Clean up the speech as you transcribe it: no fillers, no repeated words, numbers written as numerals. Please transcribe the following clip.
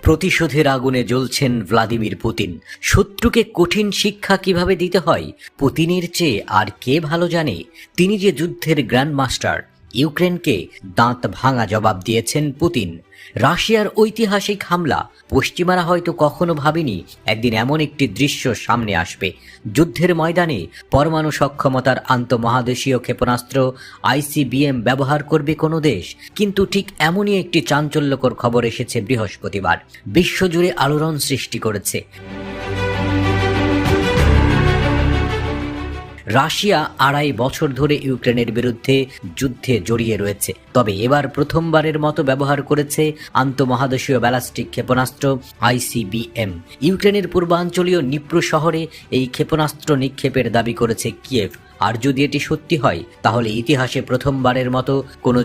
প্রতিশোধের আগুনে জ্বলছেন Vladimir Putin. শত্রুকে কঠিন শিক্ষা কিভাবে দিতে হয় পুতিনের চেয়ে আর কে ভালো জানে। তিনি যে যুদ্ধের গ্র্যান্ডমাস্টার। ইউক্রেনকে দাঁত ভাঙা জবাব দিয়েছেন পুতিন। রাশিয়ার ঐতিহাসিক হামলা। পশ্চিমারা হয়তো কখনো ভাবেনি একদিন এমন একটি দৃশ্য সামনে আসবে। যুদ্ধের ময়দানে পরমাণু সক্ষমতার আন্তঃমহাদেশীয় ক্ষেপণাস্ত্র ICBM ব্যবহার করবে কোনো দেশ। কিন্তু ঠিক এমনই একটি চাঞ্চল্যকর খবর এসেছে বৃহস্পতিবার। বিশ্বজুড়ে আলোড়ন সৃষ্টি করেছে। রাশিয়া 2.5 বছর ধরে ইউক্রেনের বিরুদ্ধে যুদ্ধে জড়িয়ে রয়েছে, তবে এবার প্রথমবারের মতো ব্যবহার করেছে আন্তঃমহাদেশীয় ব্যালিস্টিক ক্ষেপণাস্ত্র ICBM। ইউক্রেনের পূর্বাঞ্চলীয় নিপ্রো শহরে এই ক্ষেপণাস্ত্র নিক্ষেপের দাবি করেছে কিয়েভ। আর যদি এটি সত্যি হয় তাহলে ইতিহাসে প্রথমবারের মতো কোনো